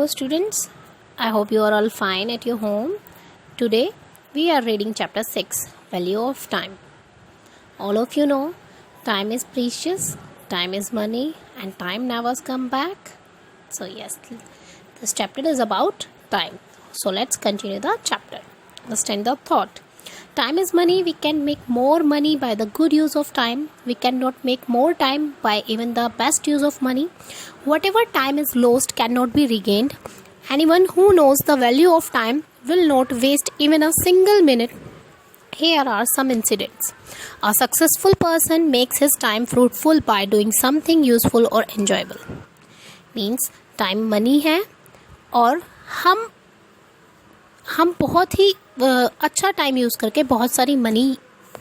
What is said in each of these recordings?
Hello students, I hope you are all fine at your home. Today we are reading chapter 6, Value of Time. All of you know, time is precious, time is money and time never comes back. So yes, this chapter is about time. So let's continue the chapter. Understand the thought. Time is money. We can make more money by the good use of time. We cannot make more time by even the best use of money. Whatever time is lost cannot be regained. Anyone who knows the value of time will not waste even a single minute. Here are some incidents. A successful person makes his time fruitful by doing something useful or enjoyable. Means time money है और हम बहुत ही अच्छा time use करके बहुत सारी money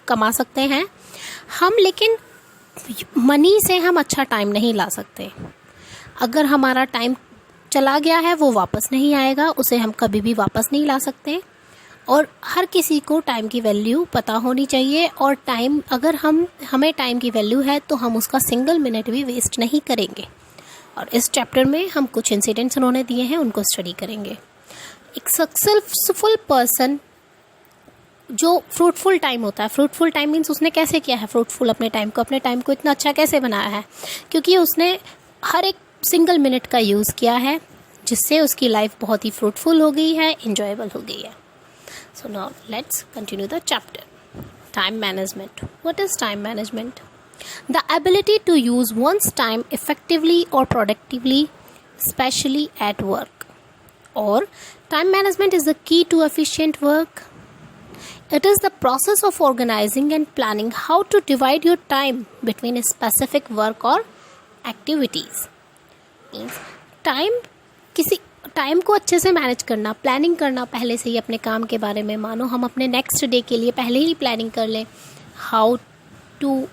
कमा सकते हैं हम, लेकिन मनी से हम अच्छा टाइम नहीं ला सकते. अगर हमारा टाइम चला गया है वो वापस नहीं आएगा, उसे हम कभी भी वापस नहीं ला सकते. और हर किसी को टाइम की वैल्यू पता होनी चाहिए. और टाइम, अगर हमें टाइम की वैल्यू है तो हम उसका सिंगल मिनट भी वेस्ट नहीं करेंगे. और इस चैप्टर में हम कुछ इंसिडेंट्स उन्होंने दिए हैं, उनको स्टडी करेंगे. एक सक्सेसफुल पर्सन जो फ्रूटफुल टाइम होता है, फ्रूटफुल टाइम मीन्स उसने कैसे किया है फ्रूटफुल अपने टाइम को इतना अच्छा कैसे बनाया है, क्योंकि उसने हर एक सिंगल मिनट का यूज़ किया है, जिससे उसकी लाइफ बहुत ही फ्रूटफुल हो गई है, इंजॉयबल हो गई है. So now let's continue the chapter. Time management. What is time management? The ability to use one's time effectively और productively, especially at work. Or time management is the key to efficient work. It is the process of organizing and planning how to divide your time between a specific work or activities. Means time को अच्छे से manage करना, planning करना पहले से ही अपने काम के बारे में. मानो हम अपने नेक्स्ट डे के लिए पहले ही प्लानिंग कर लें, how to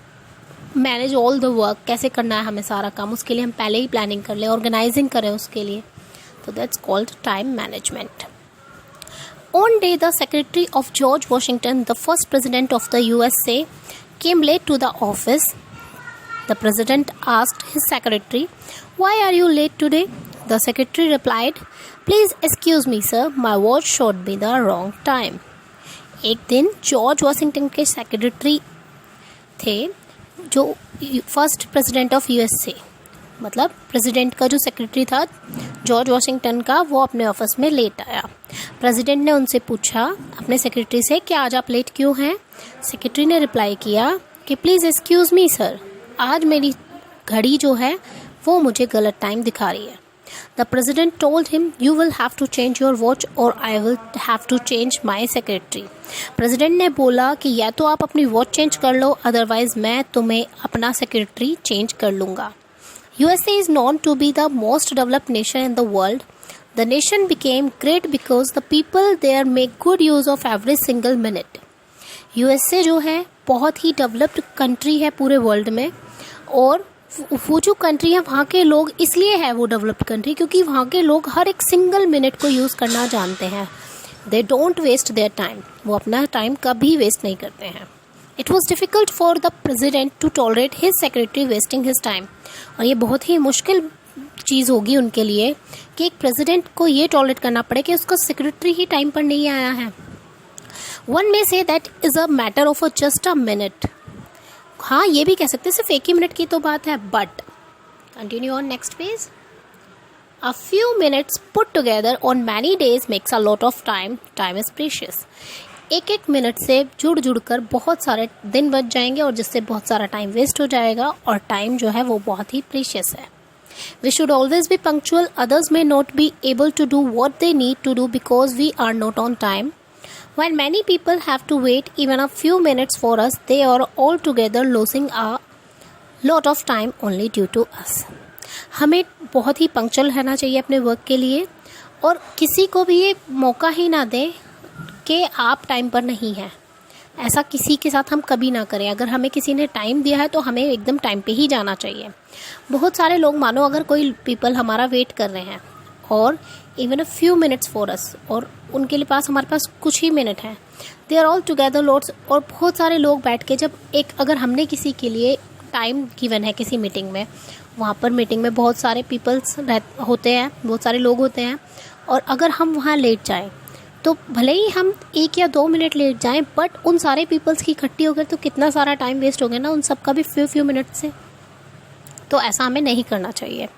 manage all the work, कैसे करना है हमें सारा काम, उसके लिए हम पहले ही प्लानिंग कर लें, ऑर्गेनाइजिंग करें उसके लिए. So that's called time management. One day, the secretary of George Washington, the first president of the USA, came late to the office. The president asked his secretary, "Why are you late today?" The secretary replied, "Please excuse me, sir. My watch showed me the wrong time." एक दिन George Washington के secretary थे, जो first president of USA, मतलब president का जो secretary था George Washington का, वो अपने ऑफिस में लेट आया. प्रेसिडेंट ने उनसे पूछा अपने सेक्रेटरी से कि आज आप लेट क्यों हैं. सेक्रेटरी ने रिप्लाई किया कि प्लीज़ एक्सक्यूज़ मी सर, आज मेरी घड़ी जो है वो मुझे गलत टाइम दिखा रही है. The president told him, you will have to change your watch और I will have to change my secretary. President ने बोला कि या तो आप अपनी वॉच चेंज कर लो, अदरवाइज मैं तुम्हें अपना सेक्रेटरी चेंज कर लूँगा. USA is known to be the most developed nation in the world. The nation became great because the people there make good use of every single minute. USA जो है बहुत he developed country है पूरे world में, और वो जो country है वहाँ के लोग इसलिए है वो डेवलप्ड कंट्री क्योंकि वहाँ के लोग हर एक सिंगल मिनट को यूज़ करना जानते हैं. They don't waste their time. वो अपना टाइम कभी वेस्ट नहीं करते हैं. It was difficult for the president to tolerate his secretary wasting his time. और ये बहुत ही मुश्किल चीज़ होगी उनके लिए कि एक प्रेसिडेंट को ये टॉलरेट करना पड़े कि उसका सेक्रेटरी ही टाइम पर नहीं आया है. One may say that is a matter of just a minute. हाँ, ये भी कह सकते हैं सिर्फ एक ही मिनट की तो बात है. But continue on next page. A few minutes put together on many days makes a lot of time. Time is precious. एक एक मिनट से जुड़ कर बहुत सारे दिन बच जाएंगे और जिससे बहुत सारा टाइम वेस्ट हो जाएगा, और टाइम जो है वो बहुत ही प्रीशियस है. We should always be punctual. Others may not be able to do what they need to do because we are not on time. When many people have to wait even a few minutes for us, they are all together losing a lot of time only due to us. हमें बहुत ही punctual रहना चाहिए अपने work के लिए, और किसी को भी ये मौका ही ना दें कि आप टाइम पर नहीं हैं. ऐसा किसी के साथ हम कभी ना करें. अगर हमें किसी ने टाइम दिया है तो हमें एकदम टाइम पे ही जाना चाहिए. बहुत सारे लोग, मानो अगर कोई पीपल हमारा वेट कर रहे हैं और even a few minutes for us, और उनके पास हमारे पास कुछ ही मिनट हैं, they are all together loads. और बहुत सारे लोग बैठ के, जब अगर हमने किसी के लिए टाइम गिवन है किसी मीटिंग में, वहाँ पर मीटिंग में बहुत सारे पीपल्स होते हैं, बहुत सारे लोग होते हैं, और अगर हम वहाँ लेट जाएं तो भले ही हम 1 या 2 मिनट लेट जाएं, बट उन सारे पीपल्स की इकट्ठी हो गए तो कितना सारा टाइम वेस्ट हो गया ना उन सब का भी फ्यू मिनट से। तो ऐसा हमें नहीं करना चाहिए।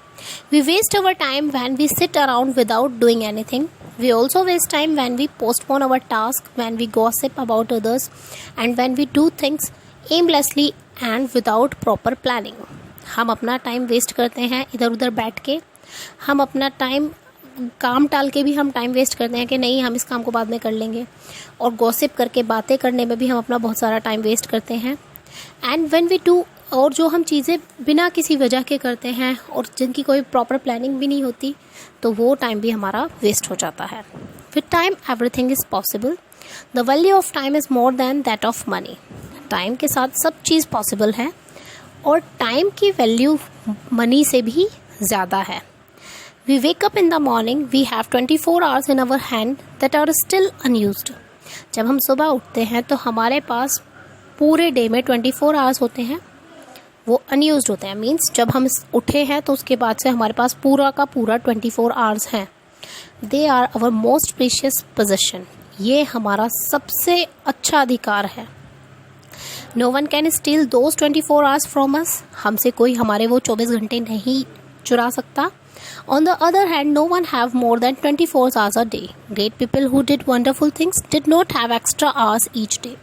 We waste our time when we sit around without doing anything. We also waste time when we postpone our task, when we gossip about others, and when we do things aimlessly and without proper planning. हम अपना time waste करते हैं इधर उधर बैठ के, हम अपना टाइम काम टाल के भी हम टाइम वेस्ट करते हैं कि नहीं हम इस काम को बाद में कर लेंगे, और गॉसिप करके बातें करने में भी हम अपना बहुत सारा टाइम वेस्ट करते हैं। एंड व्हेन वी डू, और जो हम चीज़ें बिना किसी वजह के करते हैं और जिनकी कोई प्रॉपर प्लानिंग भी नहीं होती, तो वो टाइम भी हमारा वेस्ट हो जाता है। With time everything is possible. The value of time is more than that of money. Time के साथ सब चीज़ पॉसिबल है, और टाइम की वैल्यू मनी से भी ज़्यादा है। We wake up in the morning, we have 24 hours in our hand that are still unused. जब हम सुबह उठते हैं तो हमारे पास पूरे डे में 24 आवर्स होते हैं, वो अनयूज्ड होते हैं। मीन्स जब हम उठे हैं तो उसके बाद से हमारे पास पूरा का पूरा 24 आवर्स हैं। They are our most precious possession. ये हमारा सबसे अच्छा अधिकार है। No one can steal those 24 hours from us. हमसे कोई हमारे वो 24 घंटे नहीं चुरा सकता। On the other hand, no one have more than 24 hours a day. Great people who did wonderful things did not have extra hours each day.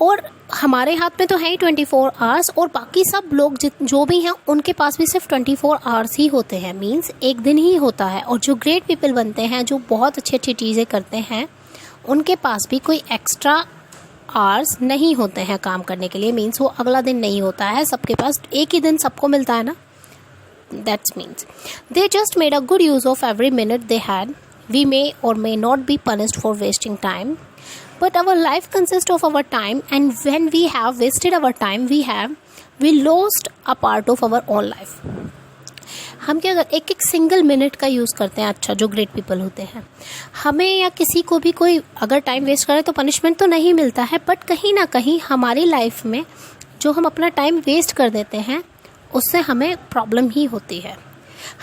और हमारे हाथ में तो है ही 24 आवर्स, और बाकी सब लोग जो भी हैं उनके पास भी सिर्फ 24 आवर्स ही होते हैं। मीन्स एक दिन ही होता है। और जो ग्रेट पीपल बनते हैं, जो बहुत अच्छी अच्छी चीज़ें करते हैं, उनके पास भी कोई एक्स्ट्रा आवर्स नहीं होते हैं काम करने के लिए। मीन्स वो अगला दिन नहीं होता है, सबके पास एक ही दिन सबको मिलता है ना। That means they just made a good use of every minute they had. We may or may not be punished for wasting time, but our life consists of our time, and when we have wasted our time, we lost a part of our own life. हम क्या एक एक single minute का use करते हैं। अच्छा, जो great people होते हैं, हमें या किसी को भी कोई अगर टाइम वेस्ट करे तो पनिशमेंट तो नहीं मिलता है, बट कहीं ना कहीं हमारी लाइफ में जो हम अपना टाइम वेस्ट कर देते हैं उससे हमें प्रॉब्लम ही होती है।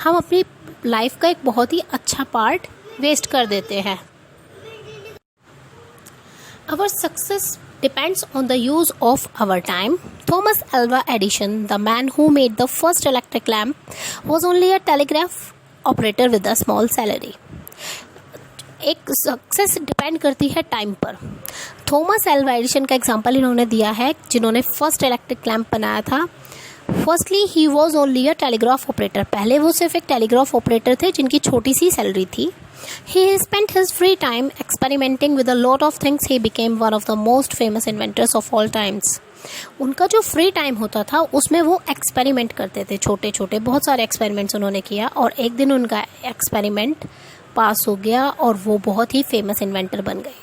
हम अपनी लाइफ का एक बहुत ही अच्छा पार्ट वेस्ट कर देते हैं। Our success depends on the use of our time. Thomas Alva Edison, the man who made the first electric lamp, was only a telegraph operator with a small salary. एक success depend करती है time पर। Thomas Alva Edison का example इन्होंने दिया है, जिन्होंने first electric lamp बनाया था। Firstly he was only a telegraph operator. पहले वो सिर्फ एक टेलीग्राफ ऑपरेटर थे जिनकी छोटी सी सैलरी थी। He spent his free time experimenting with a lot of things. He became one of the most famous inventors of all times. उनका जो फ्री टाइम होता था उसमें वो एक्सपेरिमेंट करते थे, छोटे छोटे बहुत सारे एक्सपेरिमेंट्स उन्होंने किया, और एक दिन उनका एक्सपेरिमेंट पास हो गया और वो बहुत ही फेमस इन्वेंटर बन गए,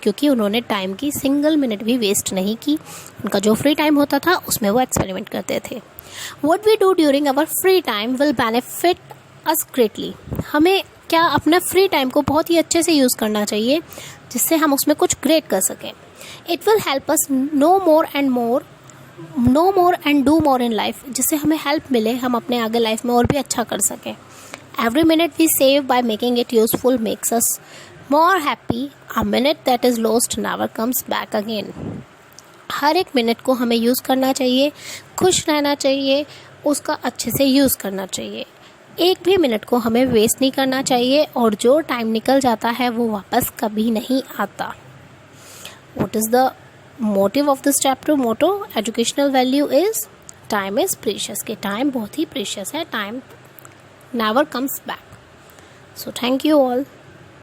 क्योंकि उन्होंने टाइम की सिंगल मिनट भी वेस्ट नहीं की। उनका जो फ्री टाइम होता था उसमें वो एक्सपेरिमेंट करते थे। What we do during our free time will benefit us greatly. हमें क्या अपना फ्री टाइम को बहुत ही अच्छे से यूज़ करना चाहिए, जिससे हम उसमें कुछ ग्रेट कर सकें। It will help us know more and do more in life. जिससे हमें हेल्प मिले, हम अपने आगे लाइफ में और भी अच्छा कर सकें। Every minute we save by making it useful makes us more happy. A minute that is lost never comes back again. हर एक मिनट को हमें यूज़ करना चाहिए, खुश रहना चाहिए, उसका अच्छे से यूज़ करना चाहिए। एक भी मिनट को हमें वेस्ट नहीं करना चाहिए, और जो टाइम निकल जाता है वो वापस कभी नहीं आता। What is the motive of this chapter? Motto, educational value is time is precious. कि टाइम बहुत ही प्रीशियस है, time never comes back. So thank you all.